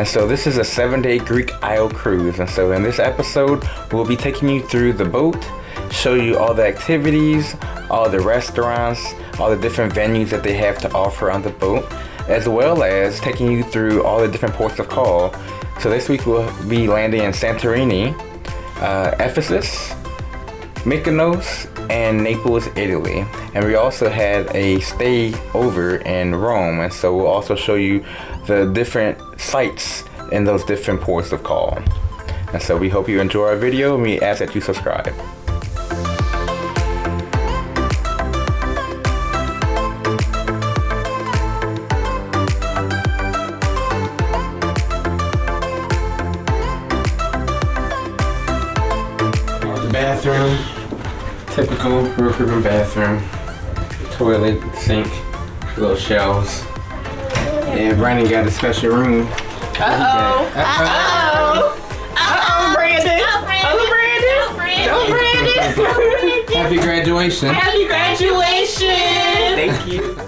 And so this is a 7-day Greek Isle cruise. And so in this episode, we'll be taking you through the boat, show you all the activities, all the restaurants, all the different venues that they have to offer on the boat, as well as taking you through all the different ports of call. So this week we'll be landing in Santorini, Ephesus, Mykonos, and Naples, Italy. And we also had a stay over in Rome, and so we'll also show you the different sites in those different ports of call. And so we hope you enjoy our video, and we ask that you subscribe. Bathroom, typical workroom bathroom, toilet, sink, little shelves. And Brandon got a special room. Uh-oh, Brandon. Don't Brandon. Happy graduation. Happy graduation. Thank you.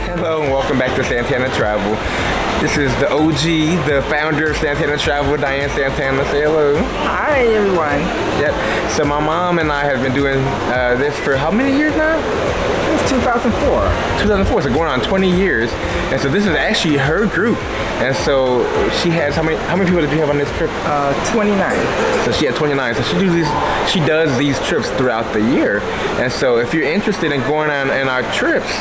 Hello and welcome back to Santana Travel. This is the OG, the founder of Santana Travel, Diane Santana. Say hello. Hi everyone. Yep. So my mom and I have been doing this for how many years now? Since 2004. 2004, so going on 20 years. And so this is actually her group. And so she has, how many people did you have on this trip? 29. So she had 29. So she does these trips throughout the year. And so if you're interested in going on in our trips,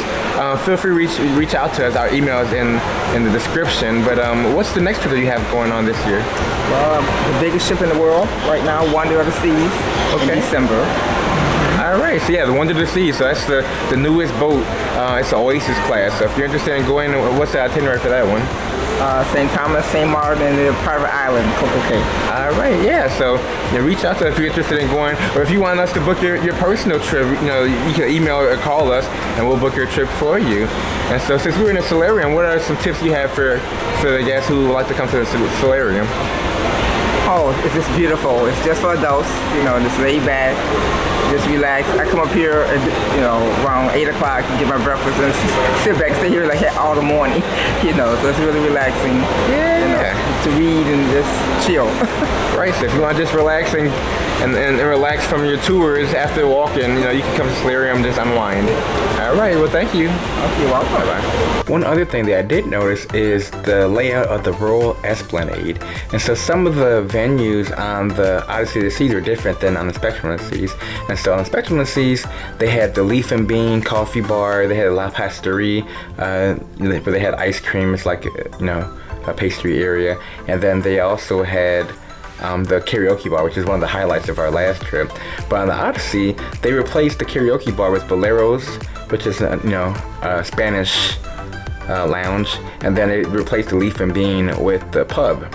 feel free to reach out to us. Our email is in the description. But what's the next trip that you have going on this year? Well, the biggest ship in the world right now, Wonder of the Seas, in December. All right, so yeah, the Wonder of the Seas. So that's the newest boat. It's the Oasis class. So if you're interested in going, what's the itinerary for that one? St. Thomas, St. Martin, and the private island, Coco Cay. All right, yeah. So reach out to us if you're interested in going, or if you want us to book your personal trip. You can email or call us, and we'll book your trip for you. And so since we're in the solarium, what are some tips you have for the guests who would like to come to the solarium? Oh, it's just beautiful. It's just for adults, just lay back, just relax. I come up here, around 8 o'clock and get my breakfast and sit back, stay here like all the morning, so it's really relaxing. To read and just chill. Right, so if you want to just relax and relax from your tours after walking, you can come to Solarium, just unwind. All right, well, thank you. Okay, you're welcome. Bye-bye. One other thing that I did notice is the layout of the Royal Esplanade. And so some of the venues on the Odyssey of the Seas are different than on the Spectrum of the Seas. And so on the Spectrum of the Seas, they had the Leaf and Bean coffee bar, they had a La Pasterie, where they had ice cream. It's like, a pastry area. And then they also had the karaoke bar, which is one of the highlights of our last trip. But on the Odyssey, they replaced the karaoke bar with boleros, which is a Spanish lounge, and then they replaced the Leaf and Bean with the pub.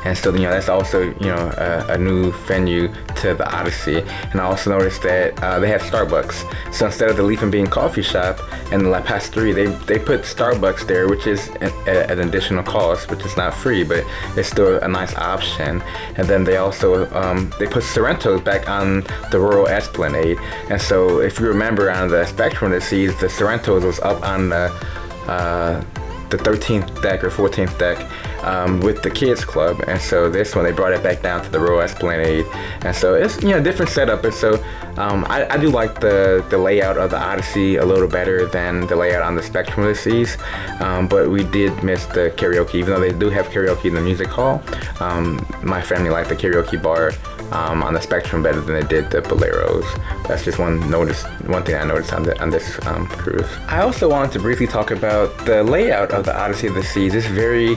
And so, that's also, a new venue to the Odyssey. And I also noticed that they have Starbucks. So instead of the Leaf and Bean coffee shop and the La Pasterie, they put Starbucks there, which is an additional cost, which is not free, but it's still a nice option. And then they also, they put Sorrento's back on the Royal Esplanade. And so if you remember on the Spectrum of the Seas, the Sorrento's was up on the 13th deck or 14th deck with the kids club, and so this one they brought it back down to the Royal Esplanade, and so it's different setup. And so I do like the layout of the Odyssey a little better than the layout on the Spectrum of the Seas, but we did miss the karaoke. Even though they do have karaoke in the music hall, my family liked the karaoke bar on the Spectrum better than they did the boleros. That's just one thing I noticed on this cruise. I also wanted to briefly talk about the layout of the Odyssey of the Seas. It's very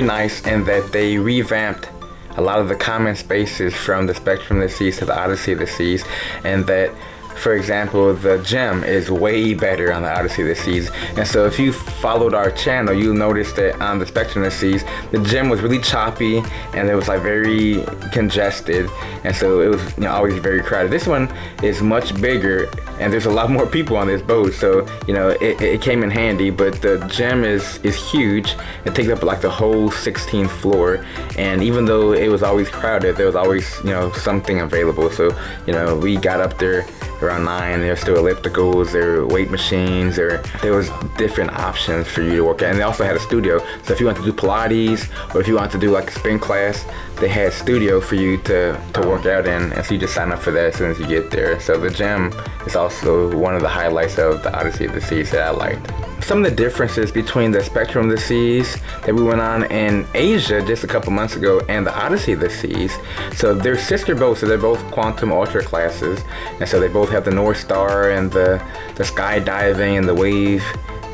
nice in that they revamped a lot of the common spaces from the Spectrum of the Seas to the Odyssey of the Seas, and that for example, the gym is way better on the Odyssey of the Seas. And so if you followed our channel, you'll notice that on the Spectrum of the Seas, the gym was really choppy and it was like very congested. And so it was, you know, always very crowded. This one is much bigger and there's a lot more people on this boat. So, you know, it came in handy, but the gym is huge. It takes up like the whole 16th floor. And even though it was always crowded, there was always, you know, something available. So, you know, we got up there around 9. There's still ellipticals, there were weight machines, there was different options for you to work at. And they also had a studio. So if you want to do Pilates or if you want to do like a spin class, they had a studio for you to work out in. And so you just sign up for that as soon as you get there. So the gym is also one of the highlights of the Odyssey of the Seas that I liked. Some of the differences between the Spectrum of the Seas that we went on in Asia just a couple months ago and the Odyssey of the Seas. So they're sister boats, so they're both Quantum Ultra classes. And so they both have the North Star and the skydiving and the wave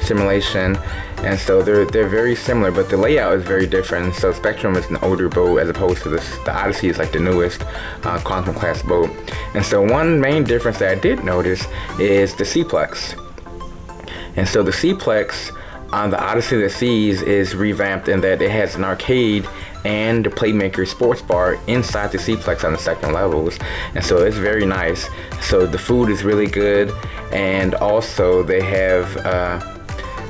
simulation. And so they're very similar, but the layout is very different. So Spectrum is an older boat as opposed to the Odyssey is like the newest Quantum class boat. And so one main difference that I did notice is the Seaplex. And so the Seaplex on the Odyssey of the Seas is revamped in that it has an arcade and the Playmaker sports bar inside the Seaplex on the second levels. And so it's very nice. So the food is really good. And also they have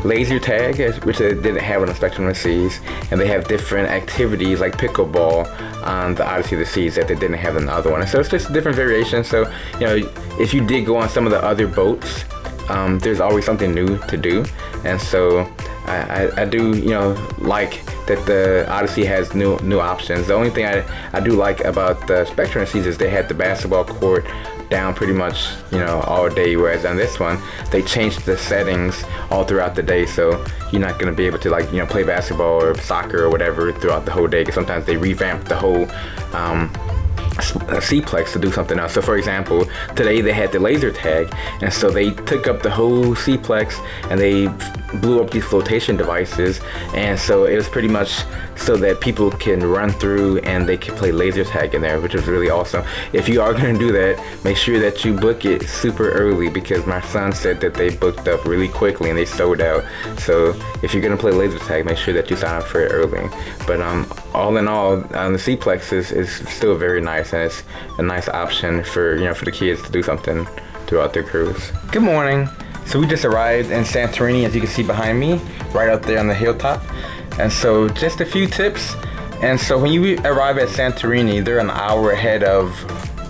laser tag, which they didn't have on the Spectrum of the Seas. And they have different activities like pickleball on the Odyssey of the Seas that they didn't have in the other one. And so it's just different variations. So, you know, if you did go on some of the other boats, there's always something new to do. And so I do, you know, like that the Odyssey has new options. The only thing I do like about the Spectrum of the Seas is they had the basketball court down pretty much, you know, all day, whereas on this one they changed the settings all throughout the day, so you're not going to be able to, like, you know, play basketball or soccer or whatever throughout the whole day, because sometimes they revamp the whole Seaplex to do something else. So for example, today they had the laser tag, and so they took up the whole Seaplex and they blew up these flotation devices, and so it was pretty much so that people can run through and they can play laser tag in there, which is really awesome. If you are going to do that, make sure that you book it super early, because my son said that they booked up really quickly and they sold out. So if you're going to play laser tag, make sure that you sign up for it early. But all in all, the Seaplex is still very nice, and it's a nice option for, you know, for the kids to do something throughout their cruise. Good morning. So we just arrived in Santorini, as you can see behind me, right up there on the hilltop. And so just a few tips. And so when you arrive at Santorini, they're an hour ahead of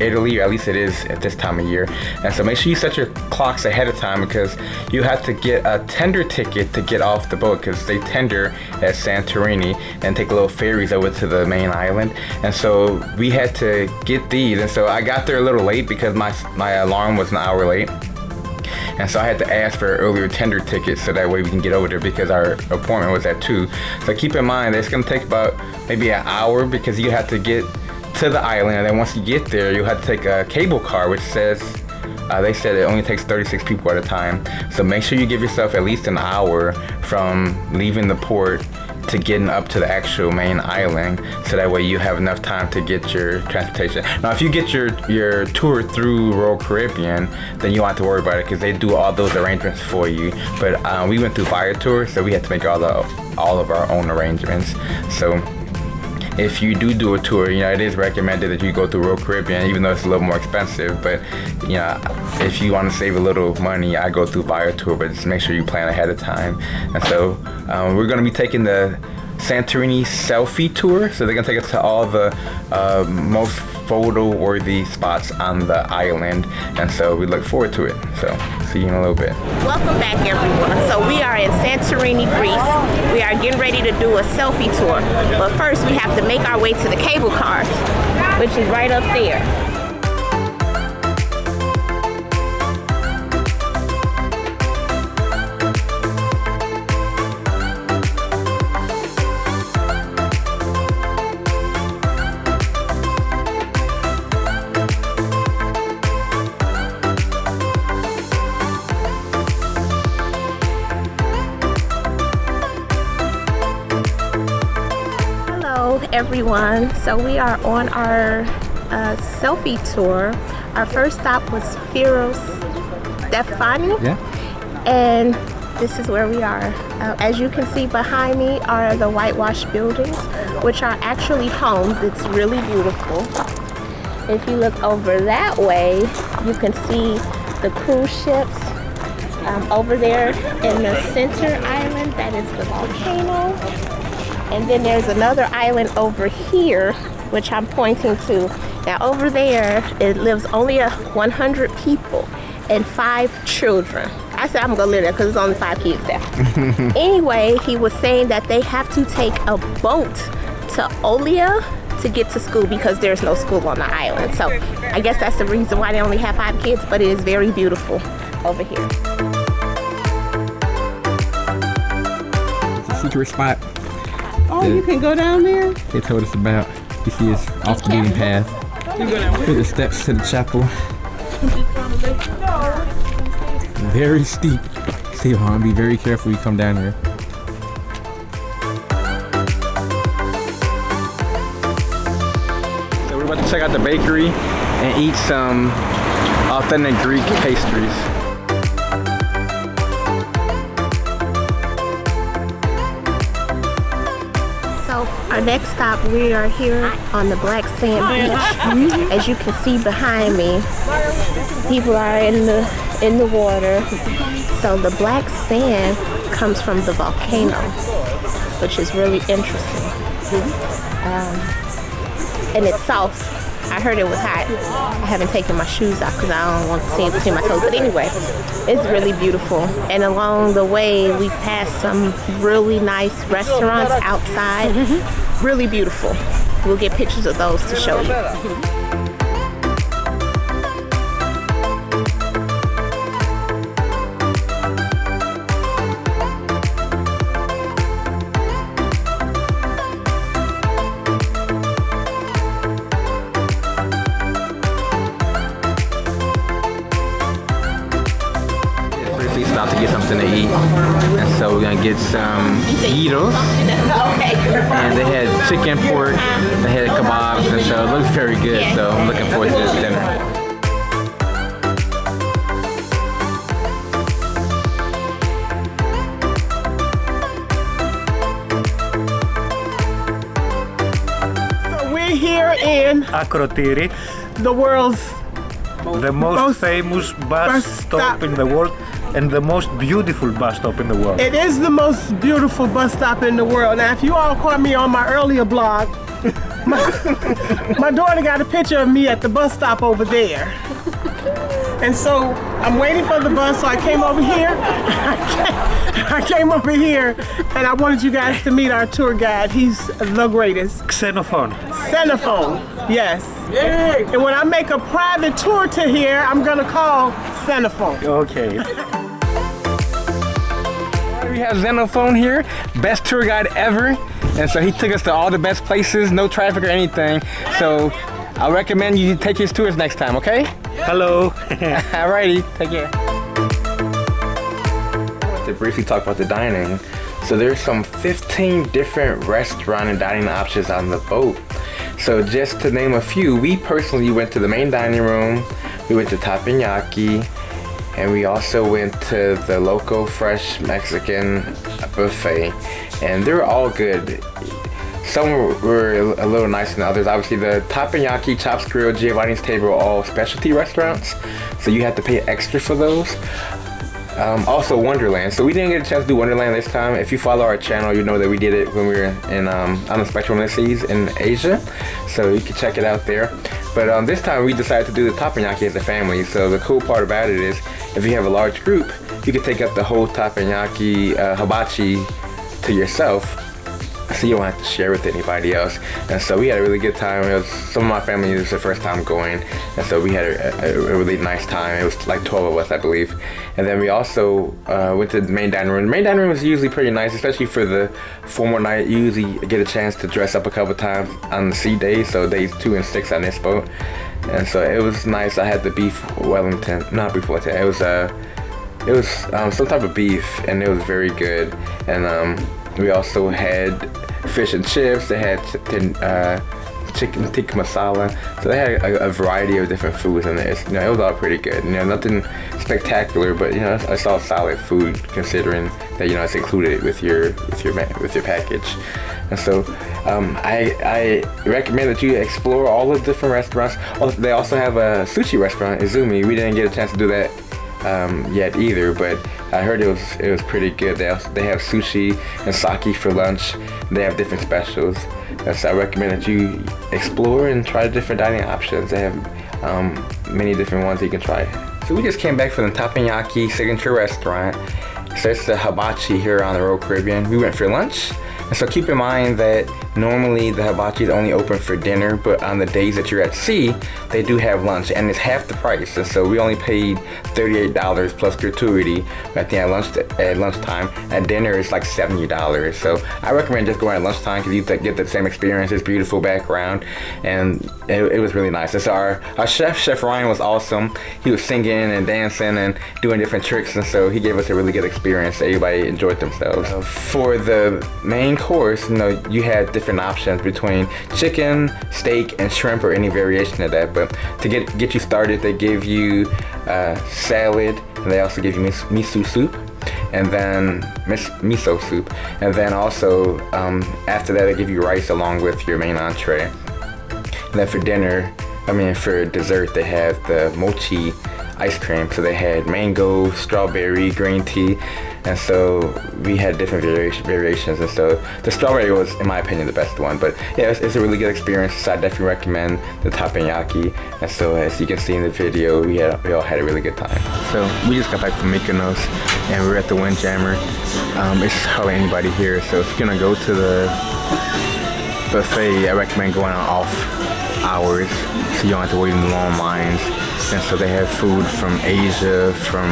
Italy, or at least it is at this time of year. And so make sure you set your clocks ahead of time, because you have to get a tender ticket to get off the boat, because they tender at Santorini and take little ferries over to the main island. And so we had to get these, and so I got there a little late because my alarm was an hour late. And so I had to ask for an earlier tender ticket so that way we can get over there, because our appointment was at 2. So keep in mind that it's going to take about maybe an hour, because you have to get to the island, and then once you get there, you'll have to take a cable car, which says they said it only takes 36 people at a time. So make sure you give yourself at least an hour from leaving the port to getting up to the actual main island, so that way you have enough time to get your transportation. Now, if you get your tour through Royal Caribbean, then you don't have to worry about it, because they do all those arrangements for you. But we went through Viator, so we had to make all of our own arrangements. So if you do a tour, you know, it is recommended that you go through Royal Caribbean, even though it's a little more expensive. But, you know, if you want to save a little money, I go through Viator, but just make sure you plan ahead of time. And so we're going to be taking the Santorini Selfie tour. So they're going to take us to all the most photo-worthy spots on the island. And so we look forward to it. So see you in a little bit. Welcome back, everyone. So we are in Santorini, Greece. We are getting ready to do a selfie tour. But first, we have to make our way to the cable cars, which is right up there. Everyone, so we are on our selfie tour. Our first stop was Firos Stefani. Yeah. And this is where we are. As you can see behind me are the whitewashed buildings, which are actually homes. It's really beautiful. If you look over that way, you can see the cruise ships. Over there in the center island, that is the volcano. And then there's another island over here, which I'm pointing to. Now over there, it lives only 100 people and 5 children. I said I'm gonna live there because there's only 5 kids there. Anyway, he was saying that they have to take a boat to Olia to get to school because there's no school on the island. So I guess that's the reason why they only have 5 kids, but it is very beautiful over here. It's a secret spot. Oh, you can go down there? They told us about. You see it's off the beaten path. Here's the steps to the chapel. Very steep. Stay on, be very careful when you come down here. So we're about to check out the bakery and eat some authentic Greek pastries. So our next stop, we are here on the Black Sand Beach. As you can see behind me, people are in the water. So the black sand comes from the volcano, which is really interesting. And it's soft. I heard it was hot. I haven't taken my shoes off because I don't want to see it between my toes. But anyway, it's really beautiful. And along the way, we passed some really nice restaurants outside. Really beautiful. We'll get pictures of those to show you. Stopped to get something to eat, and so we're gonna get some gyros. And they had chicken, pork, they had kebabs, and so it looks very good. So I'm looking forward to this dinner. We're here in Akrotiri, the world's the most famous bus stop in the world and the most beautiful bus stop in the world. It is the most beautiful bus stop in the world. Now, if you all caught me on my earlier blog, my daughter got a picture of me at the bus stop over there. And so I'm waiting for the bus, so I came over here. I came over here, and I wanted you guys to meet our tour guide. He's the greatest. Xenophon. Xenophon, yes. And when I make a private tour to here, I'm gonna call Xenophon. Okay. We have Xenophon here, best tour guide ever. And so he took us to all the best places, no traffic or anything. So I recommend you take his tours next time, okay? Hello. Alrighty, take care. I want to briefly talk about the dining. So there's some 15 different restaurant and dining options on the boat. So just to name a few, we personally went to the main dining room, we went to Teppanyaki, and we also went to the local fresh Mexican buffet. And they're all good. Some were a little nicer than others. Obviously, the Teppanyaki, Chops Grill, Giovanni's Table are all specialty restaurants, so you have to pay extra for those. Also, Wonderland. So we didn't get a chance to do Wonderland this time. If you follow our channel, you know that we did it when we were in on the Spectrum of the Seas in Asia. So you can check it out there. But this time we decided to do the Teppanyaki as a family. So the cool part about it is, if you have a large group, you can take up the whole Teppanyaki hibachi to yourself, so you don't have to share with anybody else. And so we had a really good time. It was, some of my family, it was their first time going, and so we had a really nice time. It was like 12 of us, I believe. And then we also went to the main dining room. The main dining room is usually pretty nice, especially for the formal night. You usually get a chance to dress up a couple times on the sea days, so days 2 and 6 on this boat. And so it was nice. I had the beef Wellington, not beef Wellington. It was some type of beef, and it was very good. And we also had fish and chips. They had chicken tikka masala. So they had a variety of different foods in there. You know, it was all pretty good. You know, nothing spectacular, but you know, it's all solid food considering that, you know, it's included with your package. And so I recommend that you explore all the different restaurants. They also have a sushi restaurant, Zoomies. We didn't get a chance to do that yet either, but I heard it was pretty good. They have sushi and sake for lunch. They have different specials. So I recommend that you explore and try different dining options. They have many different ones you can try. So we just came back from the Teppanyaki signature restaurant. So it's the hibachi here on the Royal Caribbean. We went for lunch. And so keep in mind that normally the hibachi is only open for dinner, but on the days that you're at sea, they do have lunch, and it's half the price. And so we only paid $38 plus gratuity at lunchtime. At dinner, it's like $70. So I recommend just going at lunchtime because you get the same experience. It's beautiful background, and it was really nice. And so our chef Ryan, was awesome. He was singing and dancing and doing different tricks, and so he gave us a really good experience. Everybody enjoyed themselves. For the main course, you know, you had different options between chicken, steak, and shrimp, or any variation of that. But to get you started, they give you salad, and they also give you miso soup, and then miso soup, and then also after that they give you rice along with your main entree. And then for dessert, they have the mochi ice cream. So they had mango, strawberry, green tea, and so we had different variations. And so the strawberry was, in my opinion, the best one. But yeah, it's a really good experience. So I definitely recommend the teppanyaki. And so as you can see in the video, we all had a really good time. So we just got back from Mykonos, and we're at the Windjammer. It's hardly anybody here, so if you're gonna go to the buffet, I recommend going on off hours so you don't have to wait in long lines. And so they have food from Asia, from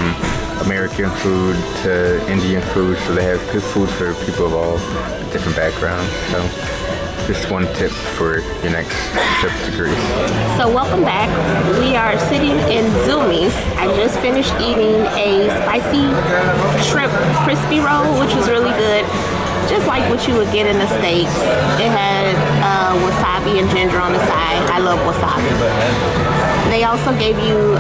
American food to Indian food, so they have good food for people of all different backgrounds. So just one tip for your next trip to Greece. So welcome back. We are sitting in Zoomies. I just finished eating a spicy shrimp crispy roll, which was really good. Just like what you would get in the States. It had wasabi and ginger on the side. I love wasabi. They also gave you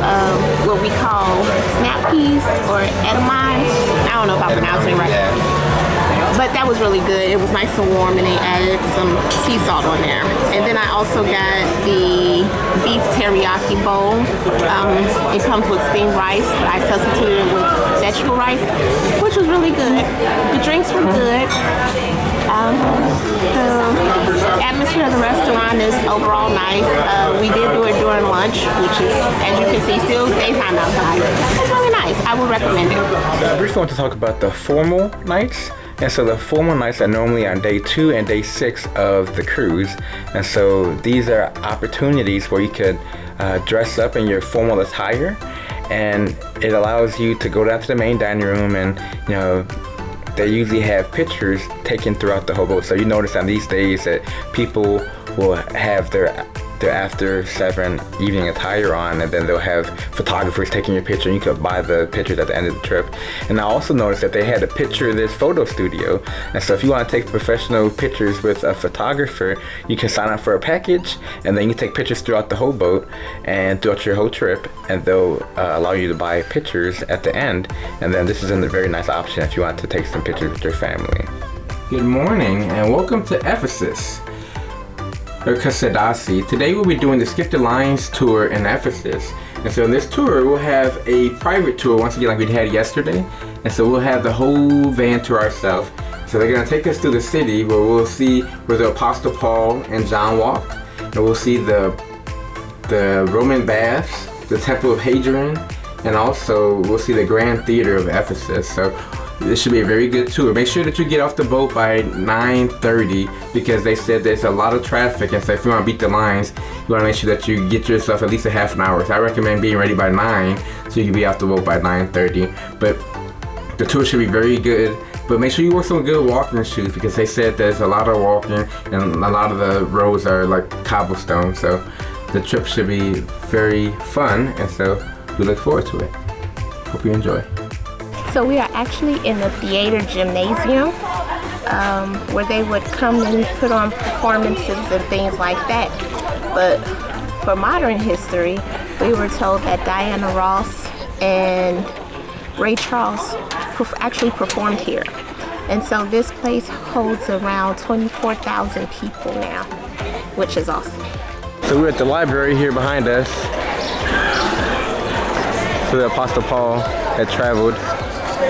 what we call snap peas or edamame. I don't know if I'm pronouncing it right. But that was really good. It was nice and warm, and they added some sea salt on there. And then I also got the beef teriyaki bowl. It comes with steamed rice, but I substituted it with vegetable rice, which was really good. The drinks were good. The atmosphere of the restaurant is overall nice. We did do it during lunch, which is, as you can see, still daytime outside. It's really nice. I would recommend it. I briefly want to talk about the formal nights. And so the formal nights are normally on day 2 and day 6 of the cruise. And so these are opportunities where you could dress up in your formal attire, and it allows you to go down to the main dining room, and you know, they usually have pictures taken throughout the whole boat. So you notice on these days that people will have their after 7 evening attire on, and then they'll have photographers taking your picture, and you could buy the pictures at the end of the trip. And I also noticed that they had a this photo studio, and so if you want to take professional pictures with a photographer, you can sign up for a package, and then you take pictures throughout the whole boat and throughout your whole trip, and they'll allow you to buy pictures at the end. And then this is a very nice option if you want to take some pictures with your family. Good morning and welcome to Ephesus, or Odyssey. Today we'll be doing the Skip the Lines tour in Ephesus. And so in this tour we'll have a private tour once again like we had yesterday. And so we'll have the whole van to ourselves. So they're going to take us through the city where we'll see where the Apostle Paul and John walked. And we'll see the Roman baths, the Temple of Hadrian, and also we'll see the Grand Theater of Ephesus. So this should be a very good tour. Make sure that you get off the boat by 9:30 because they said there's a lot of traffic, and so if you want to beat the lines, you want to make sure that you get yourself at least a half an hour. So I recommend being ready by 9 so you can be off the boat by 9:30. But the tour should be very good. But make sure you wear some good walking shoes because they said there's a lot of walking and a lot of the roads are like cobblestone. So the trip should be very fun, and so we look forward to it. Hope you enjoy. So we are actually in the theater gymnasium where they would come and put on performances and things like that. But for modern history, we were told that Diana Ross and Ray Charles actually performed here. And so this place holds around 24,000 people now, which is awesome. So we're at the library here behind us. So the Apostle Paul had traveled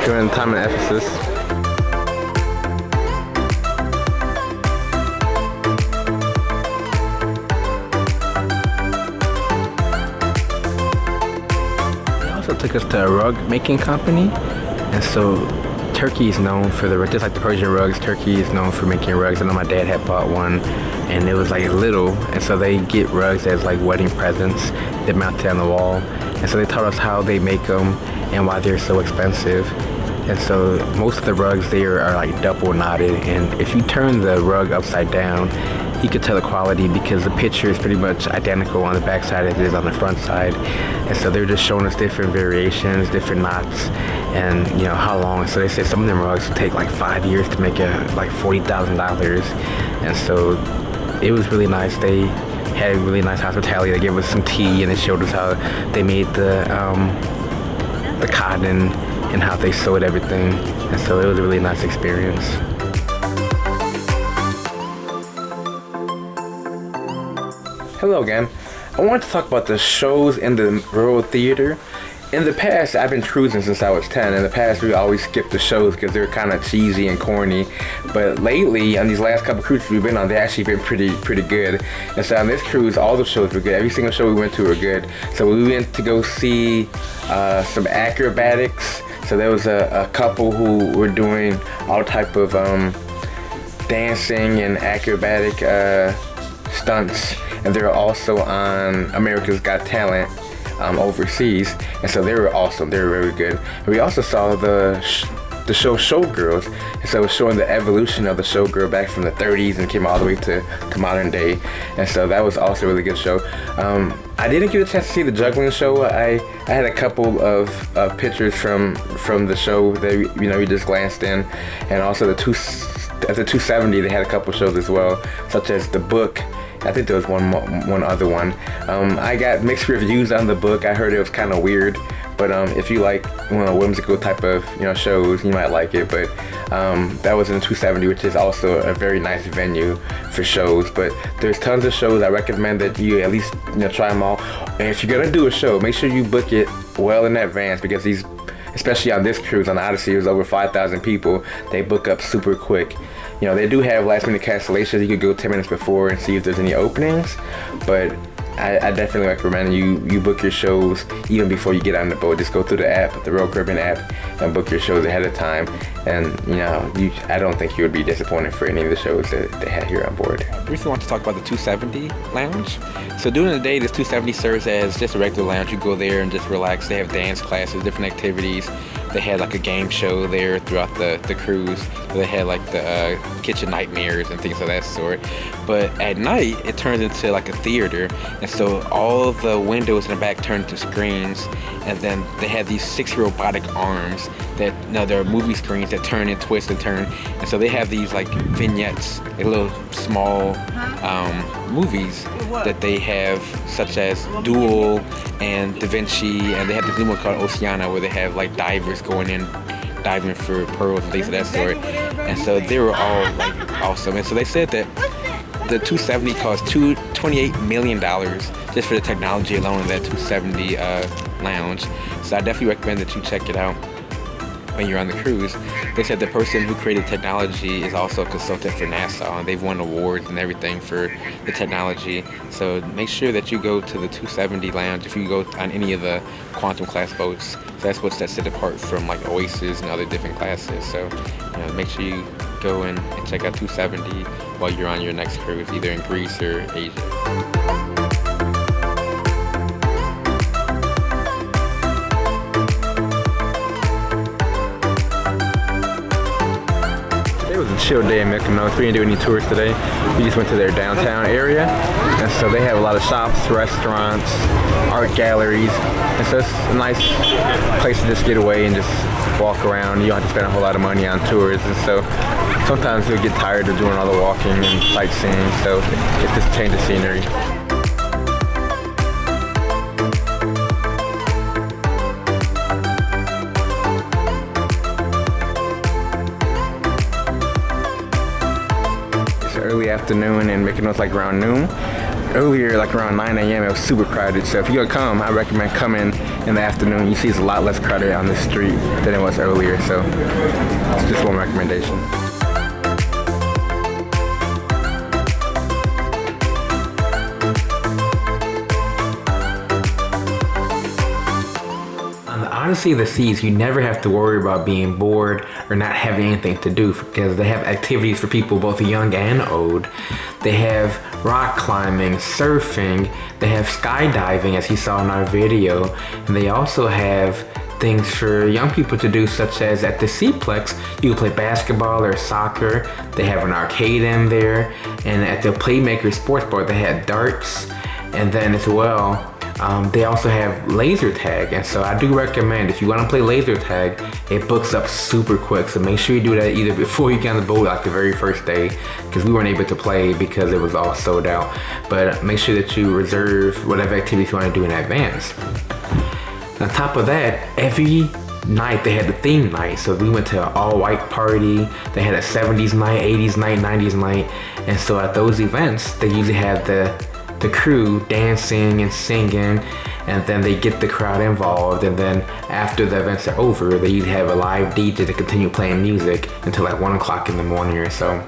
during the time in Ephesus. They also took us to a rug making company, and so Turkey is known for the, just like the Persian rugs, Turkey is known for making rugs. I know my dad had bought one, and it was like little, and so they get rugs as like wedding presents. They're mounted on the wall, and so they taught us how they make them and why they're so expensive. And so most of the rugs there are like double knotted, and if you turn the rug upside down, you could tell the quality because the picture is pretty much identical on the back side as it is on the front side. And so they're just showing us different variations, different knots, and you know how long. So they said some of them rugs take like 5 years to make like $40,000. And so it was really nice. They had really nice hospitality. They gave us some tea and they showed us how they made the cotton and how they sewed everything. And so it was a really nice experience. Hello again. I wanted to talk about the shows in the Royal Theater. In the past, I've been cruising since I was 10. In the past, we always skipped the shows because they were kind of cheesy and corny. But lately, on these last couple cruises we've been on, they've actually been pretty good. And so on this cruise, all the shows were good. Every single show we went to were good. So we went to go see some acrobatics. So there was a couple who were doing all type of dancing and acrobatic stunts. And they were also on America's Got Talent overseas, and so they were awesome. They were very good. And we also saw the show Showgirls, and so it was showing the evolution of the showgirl back from the 30s and came all the way to modern day. And so that was also a really good show. I didn't get a chance to see the juggling show. I had a couple of pictures from the show that we just glanced in, and also at the 270 they had a couple shows as well, such as The Book. I think there was one other one. I got mixed reviews on The Book. I heard it was kind of weird, but if you like whimsical type of shows, you might like it. But that was in 270, which is also a very nice venue for shows. But there's tons of shows. I recommend that you at least try them all. And if you're gonna do a show, make sure you book it well in advance, because these, especially on this cruise on the Odyssey, it was over 5,000 people. They book up super quick. They do have last minute cancellations. You could go 10 minutes before and see if there's any openings, but I definitely recommend you book your shows even before you get on the boat. Just go through the app, the Royal Caribbean app, and book your shows ahead of time. And I don't think you would be disappointed for any of the shows that they had here on board. I briefly want to talk about the 270 lounge. So during the day, this 270 serves as just a regular lounge. You go there and just relax. They have dance classes, different activities. They had like a game show there throughout the cruise. They had like the kitchen nightmares and things of that sort. But at night, it turns into like a theater. And so all of the windows in the back turn into screens. And then they have these 6 robotic arms that, there are movie screens that turn and twist and turn. And so they have these like vignettes, like little small movies that they have, such as Duel and Da Vinci, and they have this new one called Oceana where they have like divers going in, diving for pearls and things of that sort. And so they were all like awesome. And so they said that the 270 cost $28 million just for the technology alone in that 270 lounge. So I definitely recommend that you check it out when you're on the cruise. They said the person who created technology is also a consultant for NASA, and they've won awards and everything for the technology. So make sure that you go to the 270 lounge if you go on any of the quantum class boats. So that's what sets it apart from like Oasis and other different classes. So make sure you go in and check out 270 while you're on your next cruise, either in Greece or Asia. It was a chill day in Mykonos. We didn't do any tours today. We just went to their downtown area, and so they have a lot of shops, restaurants, art galleries, and so it's a nice place to just get away and just walk around. You don't have to spend a whole lot of money on tours, and so sometimes you'll get tired of doing all the walking and sightseeing, so it's just a change of scenery. afternoon and Mykonos like around noon. Earlier, like around 9 a.m., it was super crowded. So if you're gonna come, I recommend coming in the afternoon. You see it's a lot less crowded on this street than it was earlier. So it's just one recommendation. Odyssey of the Seas, you never have to worry about being bored or not having anything to do because they have activities for people both young and old. They have rock climbing, surfing, they have skydiving as you saw in our video, and they also have things for young people to do, such as at the Seaplex, you can play basketball or soccer. They have an arcade in there, and at the Playmaker Sports Bar, they had darts, and then as well, they also have laser tag, and so I do recommend if you want to play laser tag, it books up super quick. So make sure you do that either before you get on the boat, like the very first day, because we weren't able to play because it was all sold out. But make sure that you reserve whatever activities you want to do in advance. On top of that, every night they had the theme night. So we went to an all-white party. They had a 70s night, 80s night, 90s night, and so at those events, they usually have the crew dancing and singing, and then they get the crowd involved, and then after the events are over, they usually have a live DJ to continue playing music until like 1 o'clock in the morning or so.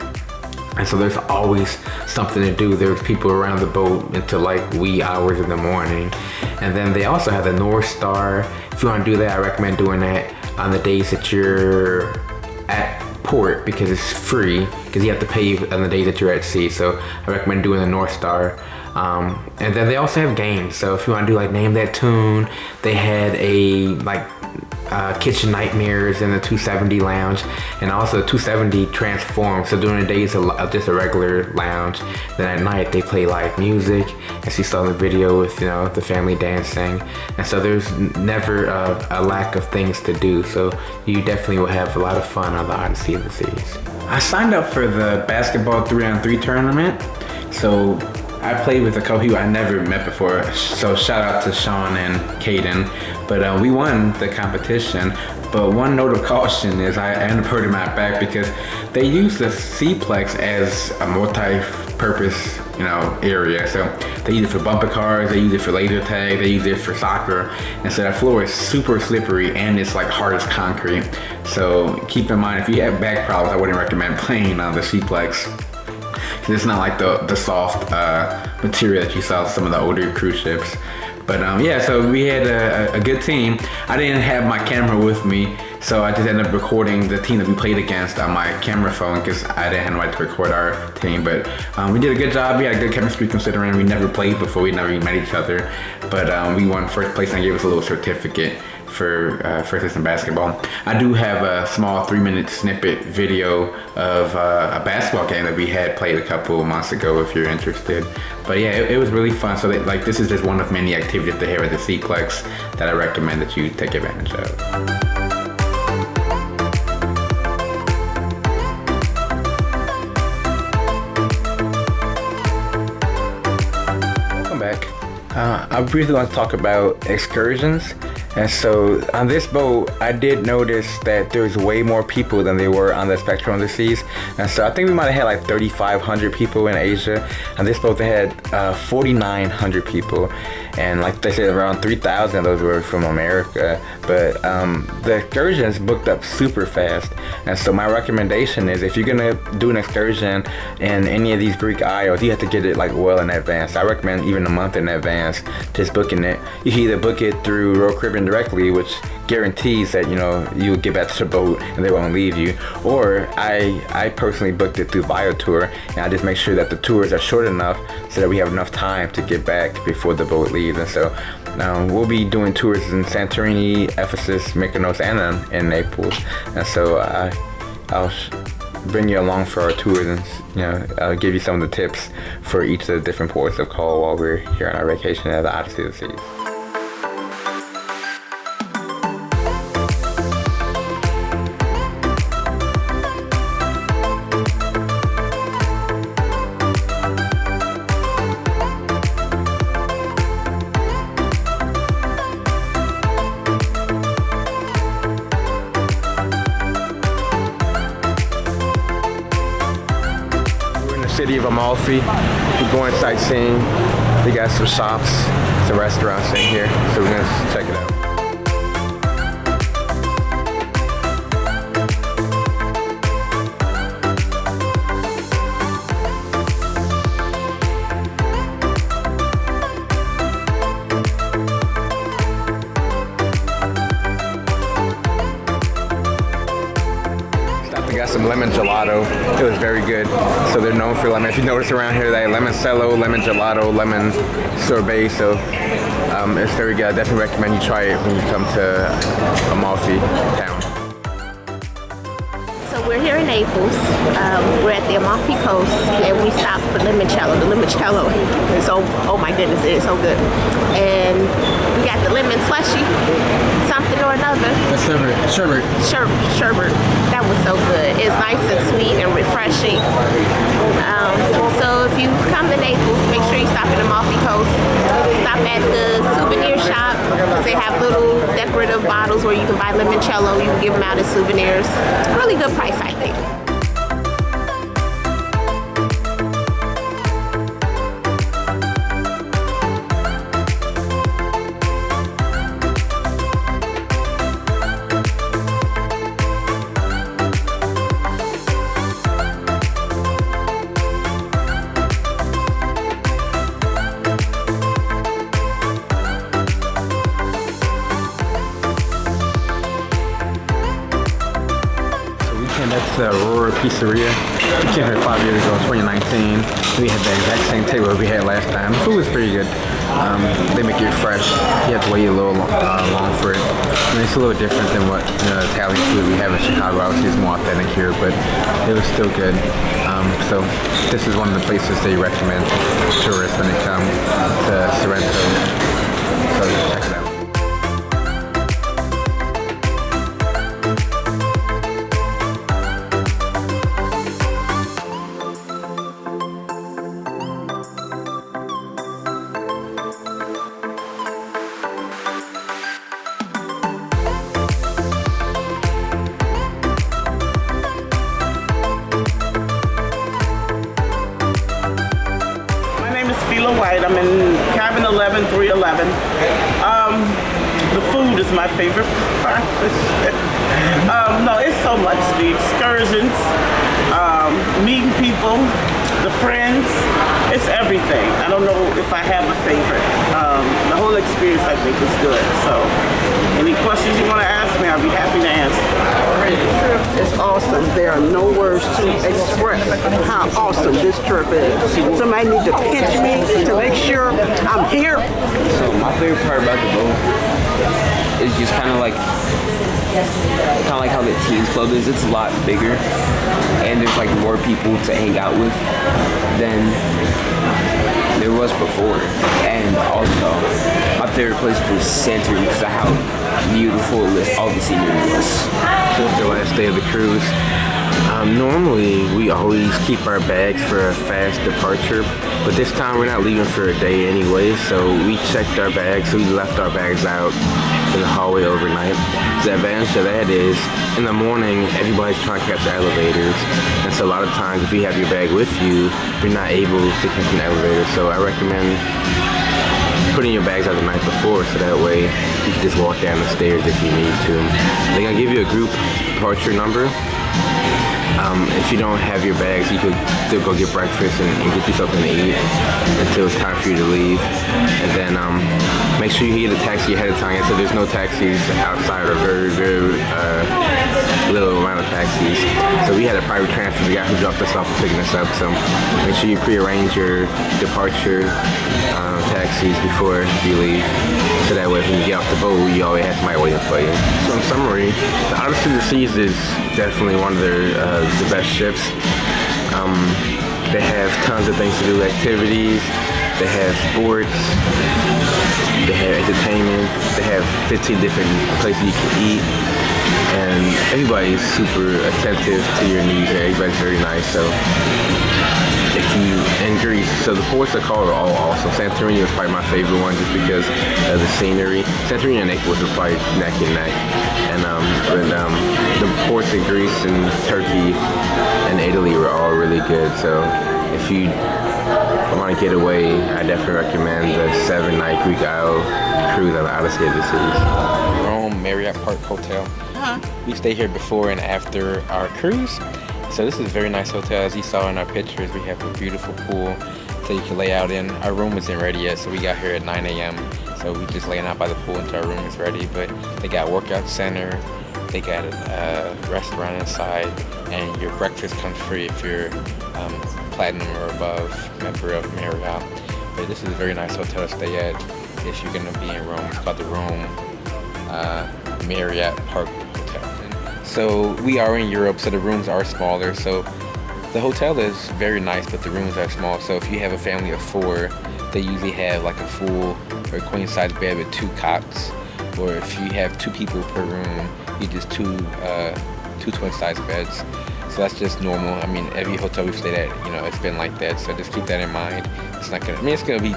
And so there's always something to do. There's people around the boat until like wee hours in the morning. And then they also have the North Star. If you want to do that, I recommend doing that on the days that you're at port because it's free, because you have to pay on the days that you're at sea. So I recommend doing the North Star. And then they also have games. So if you want to do like Name That Tune, they had a like Kitchen Nightmares in the 270 lounge, and also 270 transformed. So during the day it's just a regular lounge. Then at night they play live music, as you saw in the video with the family dancing. And so there's never a lack of things to do. So you definitely will have a lot of fun on the Odyssey of the Seas. I signed up for the basketball 3-on-3 tournament. So I played with a couple people I never met before, so shout out to Sean and Caden. But we won the competition. But one note of caution is I ended up hurting my back because they use the Seaplex as a multi-purpose, area. So they use it for bumper cars, they use it for laser tag, they use it for soccer. And so that floor is super slippery and it's like hard as concrete. So keep in mind, if you have back problems, I wouldn't recommend playing on the Seaplex. It's not like the soft material that you saw on some of the older cruise ships. But yeah, so we had a good team. I didn't have my camera with me, so I just ended up recording the team that we played against on my camera phone because I didn't have nobody to record our team. But we did a good job. We had good chemistry considering we never played before, we never even met each other. But we won first place and they gave us a little certificate for first place in basketball. I do have a small 3-minute snippet video of a basketball game that we had played a couple of months ago if you're interested. But yeah, it was really fun. So this is just one of many activities they have at the Seaplex that I recommend that you take advantage of. Welcome back. I briefly want to talk about excursions. And so on this boat, I did notice that there's way more people than there were on the Spectrum of the Seas. And so I think we might have had like 3,500 people in Asia. On this boat, they had 4,900 people. And like they said, around 3,000 of those were from America. But the excursions booked up super fast. And so my recommendation is if you're gonna do an excursion in any of these Greek Isles, you have to get it like well in advance. I recommend even a month in advance, just booking it. You can either book it through Royal Caribbean directly, which guarantees that you'll get back to the boat and they won't leave you. Or I personally booked it through Viator, and I just make sure that the tours are short enough so that we have enough time to get back before the boat leaves. And so we'll be doing tours in Santorini, Ephesus, Mykonos, and in Naples. And so I'll bring you along for our tours, and I'll give you some of the tips for each of the different ports of call while we're here on our vacation at the Odyssey of the Seas. City of Amalfi. Amalfi. We're going sightseeing. They got some shops, some restaurants in here, so we're gonna check it out. Got some lemon gelato. It was very good. So they're known for lemon. If you notice around here, they have limoncello, lemon gelato, lemon sorbet. So it's very good. I definitely recommend you try it when you come to Amalfi town. So we're here in Naples. We're at the Amalfi Coast, and we stopped for limoncello. The limoncello is so, oh my goodness, it is so good. And we got the lemon slushy, something or another. That's sherbet. Sherbet. That was so good. It's nice and sweet and refreshing. So if you come to Naples, make sure you stop at Amalfi Coast. Stop at the souvenir shop because they have little decorative bottles where you can buy limoncello. You can give them out as souvenirs. Really good price, I think. That's the Aurora Pizzeria. We came here 5 years ago, 2019. We had the exact same table we had last time. The food was pretty good. They make it fresh. You have to wait a little long for it. I mean, it's a little different than what Italian food we have in Chicago. Obviously, it's more authentic here, but it was still good. So this is one of the places they recommend tourists when they come to Sorrento. So check it out. I'm in cabin 11, 311. The food is my favorite part. No, it's so much. The excursions, meeting people, the friends, it's everything. I don't know if I have a favorite. The whole experience I think is good. So any questions you want to ask me, I'll be happy to answer. It's awesome. There are no words to express how awesome this trip is. Somebody needs to pinch me to make sure I'm here. So my favorite part about the boat is just kind of like how the Teens Club is. It's a lot bigger, and there's like more people to hang out with than there was before. And also, my favorite place was Santorini because of how beautiful all the scenery was. So it's the last day of the cruise. Normally, we always keep our bags for a fast departure, but this time we're not leaving for a day anyway, so we checked our bags, so we left our bags out in the hallway overnight. The advantage of that is, in the morning, everybody's trying to catch the elevators, and so a lot of times if you have your bag with you, you're not able to catch an elevator, so I recommend putting your bags out the night before, so that way you can just walk down the stairs if you need to. They're gonna give you a group departure number. If you don't have your bags, you could still go get breakfast and get you something to eat until it's time for you to leave. And then make sure you get a taxi ahead of time. So there's no taxis outside, or very, very little amount of taxis. So we had a private transfer, the guy who dropped us off and picking us up. So make sure you pre-arrange your departure taxis before you leave. So that way when you get off the boat, you always have somebody waiting for you. So in summary, the Odyssey of the Seas is definitely one of the best ships. They have tons of things to do, activities, they have sports, they have entertainment, they have 15 different places you can eat, and everybody's super attentive to your needs. Everybody's very nice. So if you in Greece, so the ports are called all awesome. Santorini was probably my favorite one just because of the scenery. Santorini and Naples were probably neck and neck, and the ports in Greece and Turkey and Italy were all really good. So if you want to get away, I definitely recommend the 7-night Greek Isle cruise on the Odyssey of the Seas. Rome Marriott Park Hotel. We stayed here before and after our cruise. So this is a very nice hotel. As you saw in our pictures, we have a beautiful pool that you can lay out in. Our room isn't ready yet, so we got here at 9 a.m. So we just laying out by the pool until our room is ready. But they got a workout center, they got a restaurant inside, and your breakfast comes free if you're platinum or above member of Marriott. But this is a very nice hotel to stay at if you're gonna be in Rome. It's called the Rome Marriott Park Hotel. So we are in Europe, so the rooms are smaller. So the hotel is very nice, but the rooms are small. So if you have a family of 4, they usually have like a full or queen size bed with 2 cots. Or if you have 2 people per room, you just two twin size beds. So that's just normal. I mean, every hotel we've stayed at, you know, it's been like that. So just keep that in mind. It's not gonna, I mean, it's gonna be,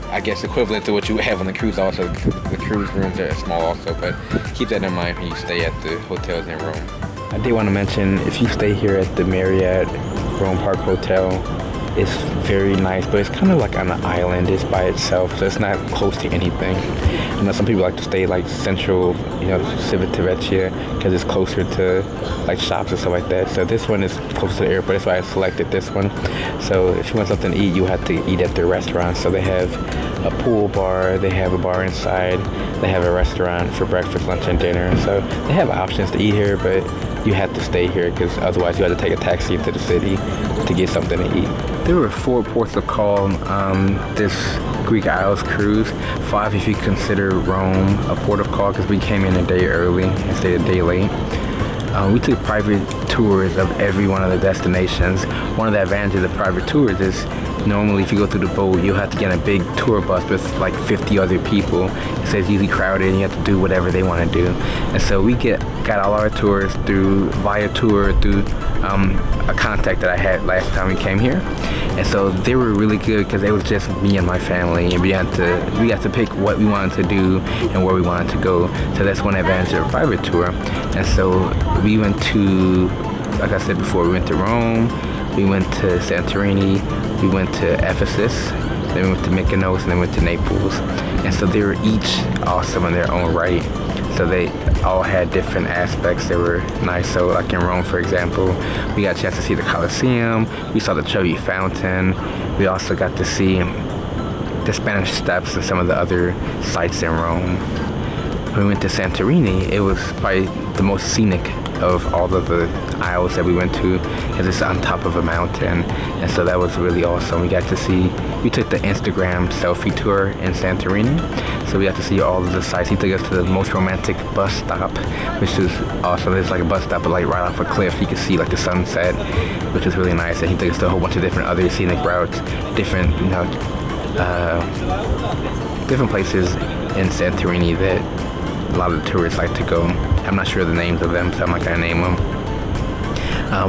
I guess, equivalent to what you have on the cruise also. The cruise rooms are small also, but keep that in mind when you stay at the hotels in Rome. I did want to mention, if you stay here at the Marriott Rome Park Hotel, it's very nice, but it's kind of like on an island. It's by itself, so it's not close to anything. You know, some people like to stay like central, you know, Civitavecchia, because it's closer to like shops and stuff like that. So this one is close to the airport. That's why I selected this one. So if you want something to eat, you have to eat at their restaurant. So they have a pool bar, they have a bar inside, they have a restaurant for breakfast, lunch, and dinner. So they have options to eat here, but you have to stay here because otherwise you have to take a taxi into the city to get something to eat. There were 4 ports of call on this Greek Isles cruise. 5 if you consider Rome a port of call, because we came in a day early and stayed a day late. We took private tours of every one of the destinations. One of the advantages of private tours is normally if you go through the boat, you'll have to get in a big tour bus with like 50 other people. So it's usually crowded and you have to do whatever they want to do. And so we got all our tours through Viator, through a contact that I had last time we came here. And so they were really good because it was just me and my family, and we got to pick what we wanted to do and where we wanted to go. So that's one advantage of a private tour. And so we went to, like I said before, we went to Rome, we went to Santorini, we went to Ephesus, then we went to Mykonos, and then went to Naples. And so they were each awesome in their own right. So they all had different aspects that were nice. So like in Rome, for example, we got a chance to see the Colosseum, we saw the Trevi Fountain, we also got to see the Spanish Steps and some of the other sites in Rome. When we went to Santorini, it was probably the most scenic of all of the isles that we went to, because it's on top of a mountain, and so that was really awesome. We took the Instagram selfie tour in Santorini, so we got to see all of the sites. He took us to the most romantic bus stop, which is awesome. It's like a bus stop, but like right off a cliff. You can see like the sunset, which is really nice. And he took us to a whole bunch of different other scenic routes, different places in Santorini that a lot of the tourists like to go. I'm not sure the names of them, so I'm not gonna name them.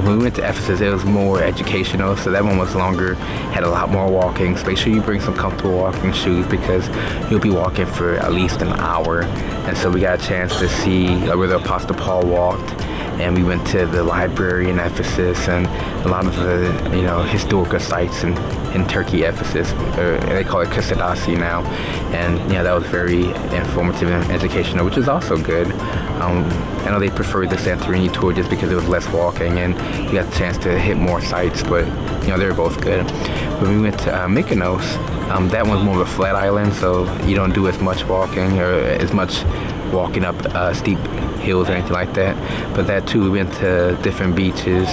When we went to Ephesus, it was more educational, so that one was longer, had a lot more walking. So make sure you bring some comfortable walking shoes because you'll be walking for at least an hour. And so we got a chance to see where the Apostle Paul walked, and we went to the library in Ephesus and a lot of the historical sites in Turkey, Ephesus. They call it Kısacası now, and that was very informative and educational, which is also good. I know they preferred the Santorini tour just because it was less walking and you got the chance to hit more sites, but they were both good. When we went to Mykonos, that one's more of a flat island, so you don't do as much walking or as much walking up steep hills or anything like that. But that too, we went to different beaches,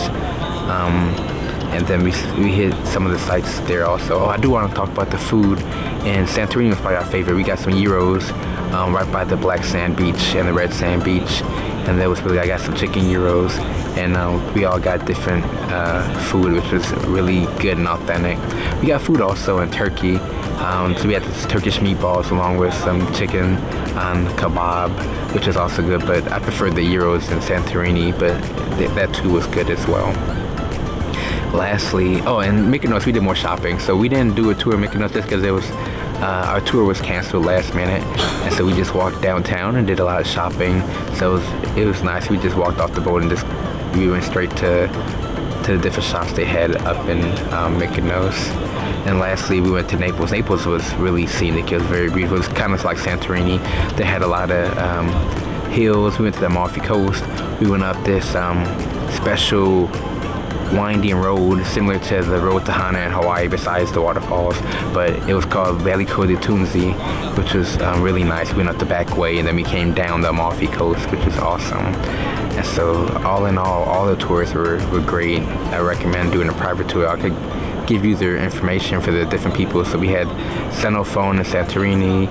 and then we hit some of the sites there also. I do want to talk about the food, and Santorini was probably our favorite. We got some gyros right by the black sand beach and the red sand beach, and that was really, I got some chicken gyros, and we all got different food, which was really good and authentic. We got food also in Turkey, so we had this Turkish meatballs along with some chicken kebab, which is also good, but I preferred the gyros in Santorini, but that too was good as well. Lastly, in Mykonos we did more shopping, so we didn't do a tour of Mykonos just because our tour was canceled last minute, and so we just walked downtown and did a lot of shopping. So it was nice. We just walked off the boat and we went straight to the different shops they had up in Mykonos. And lastly, we went to Naples. Naples was really scenic. It was very beautiful. It was kind of like Santorini. They had a lot of hills. We went to the Amalfi Coast. We went up this special winding road similar to the road to Hana in Hawaii besides the waterfalls, but it was called Valley de Tunzi, which was really nice. We went up the back way and then we came down the Amalfi Coast, which was awesome. And so all in all the tours were great. I recommend doing a private tour. I could give you their information for the different people. So we had Xenophone and Santorini.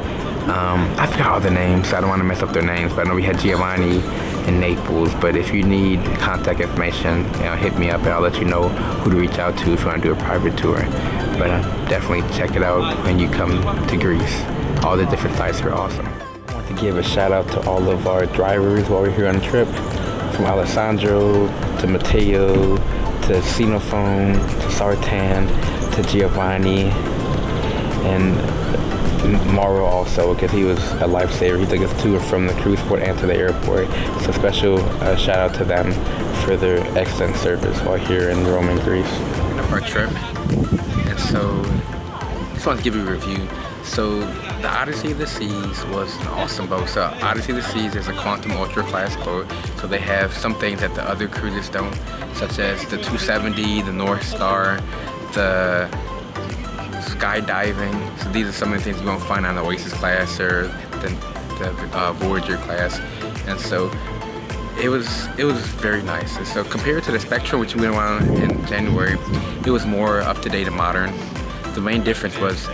I forgot all the names, so I don't want to mess up their names, but I know we had Giovanni in Naples. But if you need contact information, hit me up and I'll let you know who to reach out to if you want to do a private tour. But definitely check it out when you come to Greece. All the different sites are awesome. I want to give a shout out to all of our drivers while we're here on the trip, from Alessandro to Matteo to Xenophone to Sartan to Giovanni and Mauro also, because he was a lifesaver. He took us to and from the cruise port and to the airport. So special shout out to them for their excellent service while here in Rome and Greece. Our trip, and so just want to give you a review. So the Odyssey of the Seas was an awesome boat. So Odyssey of the Seas is a Quantum Ultra class boat. So they have some things that the other cruises don't, such as the 270, the North Star, the skydiving. So these are some of the things you won't find on the Oasis class or the Voyager class. And so it was very nice. And so compared to the Spectrum, which we went on in January, it was more up to date and modern. The main difference was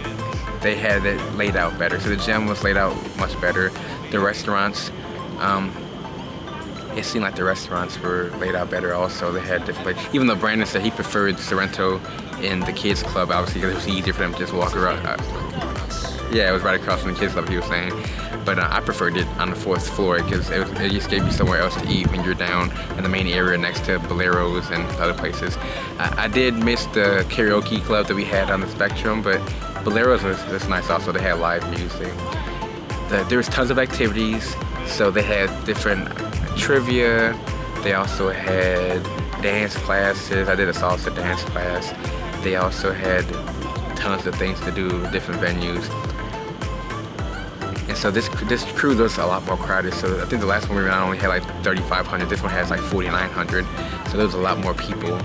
they had it laid out better. So the gym was laid out much better. The restaurants, it seemed like the restaurants were laid out better also. They had different places. Even though Brandon said he preferred Sorrento in the kids club, obviously, because it was easier for them to just walk around. Yeah, it was right across from the kids club, he was saying. But I preferred it on the 4th floor because it just gave you somewhere else to eat when you're down in the main area next to Bolero's and other places. I did miss the karaoke club that we had on the Spectrum, but Bolero's was nice also. They had live music. There was tons of activities, so they had different trivia. They also had dance classes. I did a salsa dance class. They also had tons of things to do, different venues. And so this cruise was a lot more crowded. So I think the last one we were on only had like 3,500. This one has like 4,900. So there was a lot more people.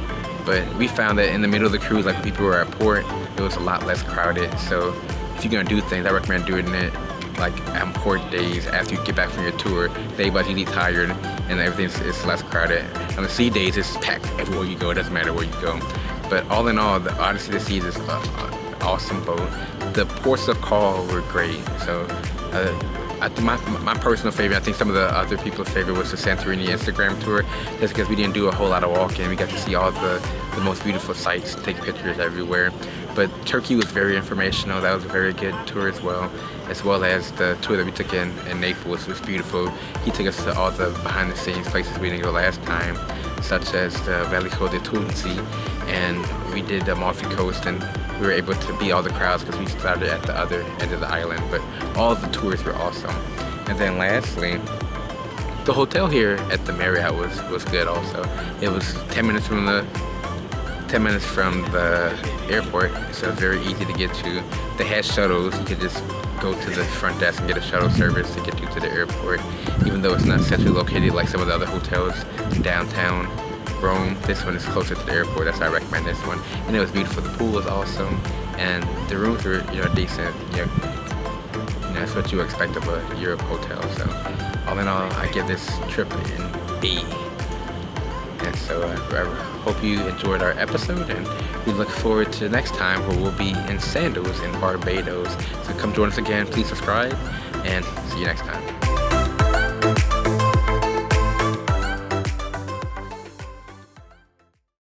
But we found that in the middle of the cruise, like when people were at port, it was a lot less crowded. So if you're gonna do things, I recommend doing it like on port days after you get back from your tour. Everybody's really tired and everything is less crowded. On the sea days, it's packed everywhere you go. It doesn't matter where you go. But all in all, the Odyssey of the Seas is an awesome boat. The ports of call were great. So I think my personal favorite, I think some of the other people's favorite, was the Santorini Instagram tour, just because we didn't do a whole lot of walking. We got to see all the most beautiful sights, take pictures everywhere. But Turkey was very informational. That was a very good tour as well as the tour that we took in Naples was beautiful. He took us to all the behind the scenes places we didn't go last time, such as the Valley de Tunzi, and we did the Amalfi Coast, and we were able to beat all the crowds because we started at the other end of the island. But all of the tours were awesome. And then lastly, the hotel here at the Marriott was good also. It was 10 minutes from the airport, so very easy to get to. They had shuttles. You could just go to the front desk and get a shuttle service to get you to the airport, even though it's not centrally located like some of the other hotels in downtown Rome. This one is closer to the airport. That's why I recommend this one. And it was beautiful. The pool was awesome, and the rooms were decent. That's what you expect of a Europe hotel. So all in all, I give this trip an A. And so I hope you enjoyed our episode, and we look forward to next time where we'll be in Sandals in Barbados. So come join us again. Please subscribe, and see you next time.